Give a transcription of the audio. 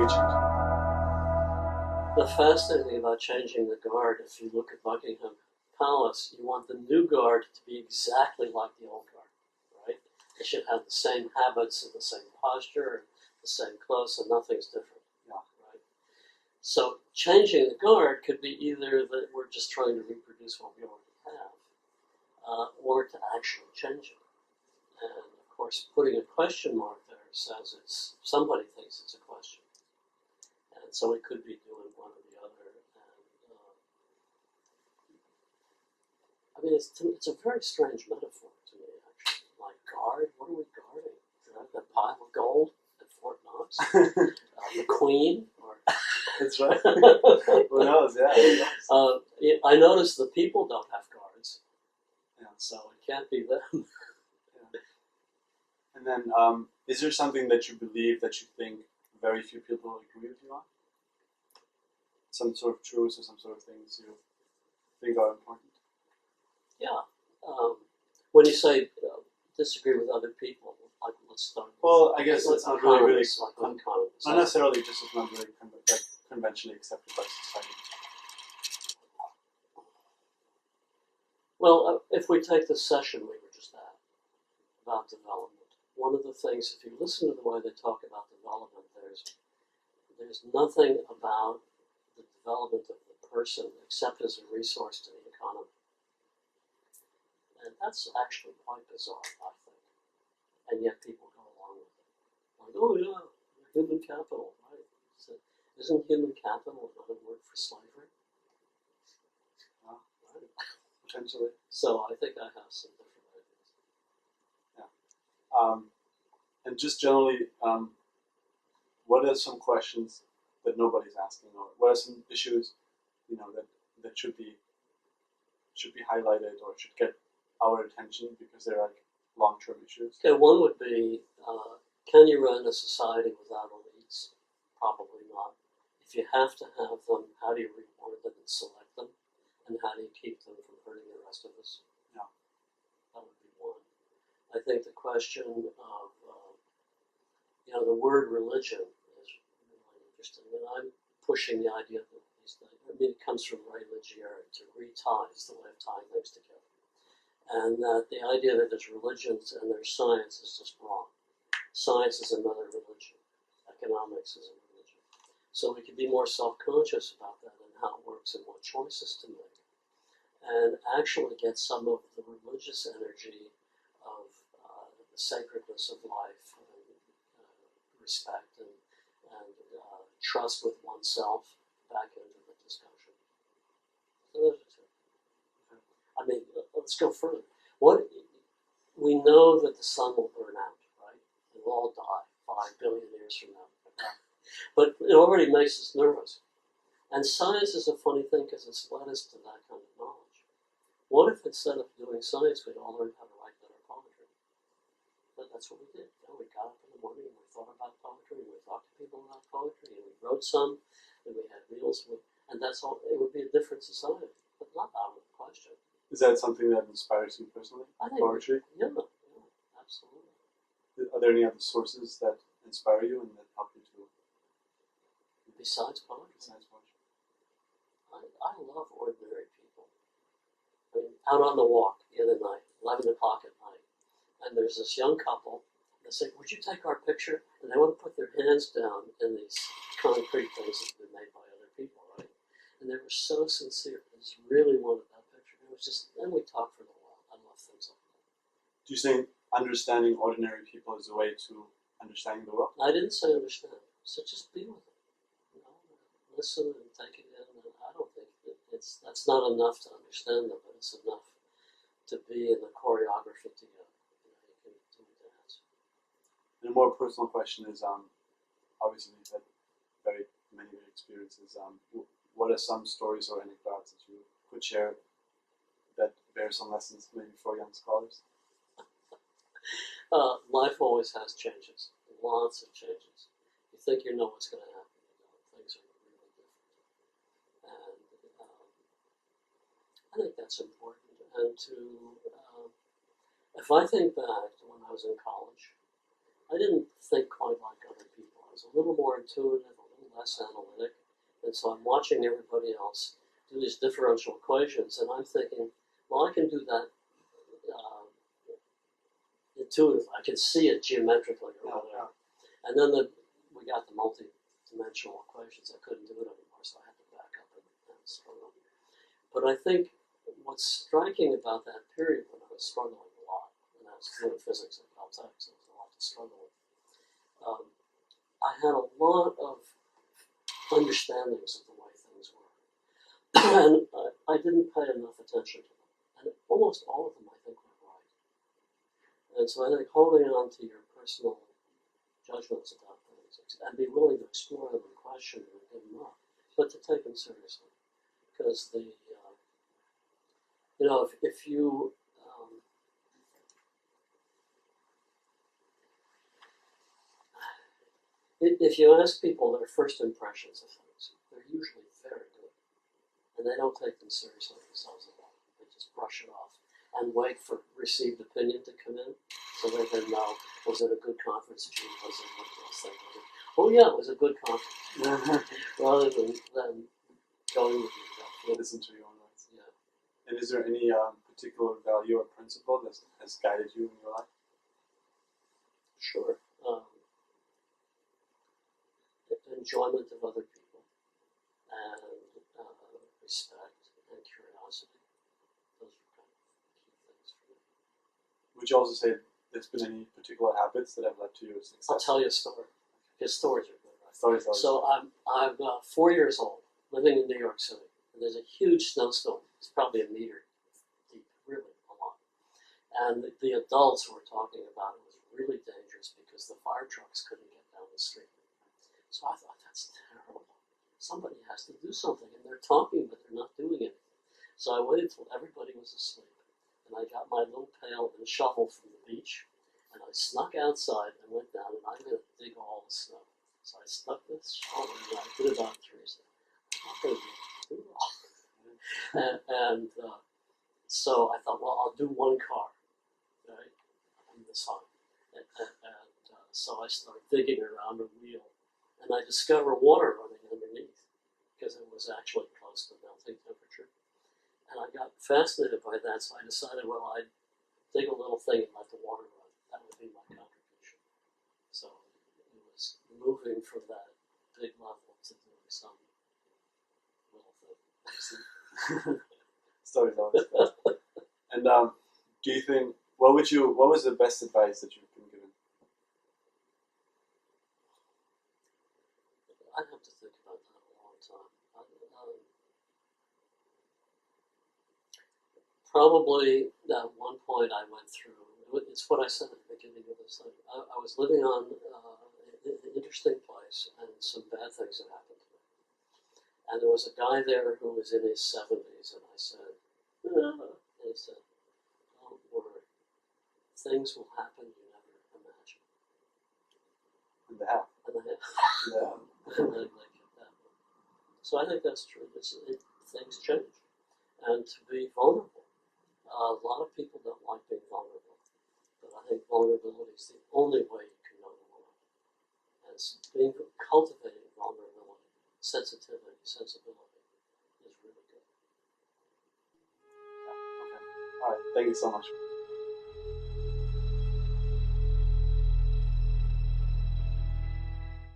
are you changing? The fascinating thing about changing the guard, if you look at Buckingham Palace, you want the new guard to be exactly like the old guard, right? They should have the same habits and the same posture and the same clothes, and nothing's different. Yeah. Right? So changing the guard could be either that we're just trying to reproduce what we already have, or to actually change it. And of course, putting a question mark there says it's somebody thinks it's a question. And so it could be doing one or the other. And I mean, it's a very strange metaphor to me, actually. Like, guard? What are we guarding? The pile of gold at Fort Knox? The Queen? Or That's right. Who knows? Yeah. Who knows? I notice the people don't have guards. Yeah. So it can't be them. Yeah. And then, is there something that you believe that you think very few people agree with you on? Some sort of truths or some sort of things you think are important? Yeah. When you say disagree with other people, like, let's start with, Well, I guess it's not really like economists. not necessarily just it's not really like conventionally accepted by society. Well, if we take the session we were just at about development, one of the things, if you listen to the way they talk about development, there's nothing about the development of the person except as a resource to the economy. And that's actually quite bizarre, I think. And yet people go along with it. Like, oh yeah, human capital, right? So, isn't human capital another word for slavery? Well, right. Potentially. So I think I have some different ideas. Yeah. And just generally, what are some questions that nobody's asking, or what are some issues, that should be highlighted or should get our attention because they're like long-term issues? Okay, one would be, can you run a society without elites? Probably not. If you have to have them, how do you reward them and select them? And how do you keep them from hurting the rest of us? Yeah. That would be one. I think the question of, the word religion is really interesting. And I'm pushing the idea that it comes from religiare, to retie, is the way of tying things together. And that the idea that there's religions and there's science is just wrong. Science is another religion. Economics is a religion. So we can be more self-conscious about that and how it works and what choices to make. And actually get some of the religious energy of the sacredness of life and respect and trust with oneself back into the discussion. So those are two. I mean, let's go further. We know that the sun will burn out, right? And we'll all die 5 billion years from now. But it already makes us nervous. And science is a funny thing because it's led us to that kind of knowledge. What if instead of doing science, we'd all learned how to write better poetry? But that's what we did. We got up in the morning and we thought about poetry, and we talked to people about poetry, and we wrote some, and we had meals with, and that's all. It would be a different society, but not out of the question. Is that something that inspires you personally? I think poetry? Yeah, absolutely. Are there any other sources that inspire you and that help you to? Besides poetry? Besides poetry. I love ordinary people. I mean, out on the walk the other night, 11 o'clock at night, and there's this young couple. They say, would you take our picture? And they want to put their hands down in these concrete things that have been made by other people, right? And they were so sincere. They just really wanted that picture. It was just, and we talked for a little while. I love things like that. Do you think understanding ordinary people is a way to understanding the world? I didn't say understand. So just be with them. Listen and take it in. And I don't think that's not enough to understand them, but it's enough to be in the choreography together. You can do a dance. And a more personal question is, obviously you've had many great experiences. What are some stories or anecdotes that you could share that bear some lessons maybe for young scholars? Life always has changes, lots of changes. You think you know what's going to happen, things are really different. And I think that's important. And if I think back to when I was in college, I didn't think quite like other people. I was a little more intuitive, a less analytic. And so I'm watching everybody else do these differential equations, and I'm thinking, well, I can do that intuitively. I can see it geometrically or whatever. And then we got the multi-dimensional equations. I couldn't do it anymore, so I had to back up and struggle. But I think what's striking about that period when I was struggling a lot, and I was doing physics at Caltech, so there was a lot to struggle with, I had a lot of understandings of the way things were. And I didn't pay enough attention to them. And almost all of them, I think, were right. And so I think holding on to your personal judgments about things and be willing to explore them and question them and give them up, but to take them seriously. Because if you if you ask people their first impressions of things, they're usually very good. And they don't take them seriously themselves at all. They just brush it off and wait for received opinion to come in so they can know, was it a good conference? Gee, was it what else they did? Oh yeah, it was a good conference. Rather than going with your gut feel. Listen to your own words. Yeah. And is there any particular value or principle that has guided you in your life? Sure. Enjoyment of other people and respect and curiosity. Those are kind of key things for me. Would you also say there's been any particular habits that have led to your success? I'll tell you a story. Because stories are good, right? Stories. So I'm 4 years old, living in New York City. And there's a huge snowstorm. It's probably a meter deep, really a lot. And the adults were talking about it was really dangerous because the fire trucks couldn't get down the street. So I thought, that's terrible. Somebody has to do something. And they're talking, but they're not doing anything. So I waited till everybody was asleep. And I got my little pail and shovel from the beach. And I snuck outside and went down, and I'm going to dig all the snow. So I stuck this shovel and I did about 3 steps. I'm not going to do it all. and so I thought, well, I'll do one car, right, on the side. So I started digging around a wheel. And I discovered water running underneath because it was actually close to melting temperature. And I got fascinated by that, so I decided, well, I'd dig a little thing and let the water run. That would be my contribution. So it was moving from that big level to doing some little thing. Stories always good. And do you think, what was the best advice that you've been given? I'd have to think about that a long time. Probably at one point I went through, it's what I said at the beginning of this thing. I was living on an interesting place and some bad things had happened to me. And there was a guy there who was in his 70s and I said, and he said, don't worry, things will happen you never imagined. And they have. And they have. Yeah. So I think that's true. Things change. And to be vulnerable. A lot of people don't like being vulnerable. But I think vulnerability is the only way you can know the world. And cultivating vulnerability, sensitivity, sensibility is really good. Yeah. Okay. All right. Thank you so much.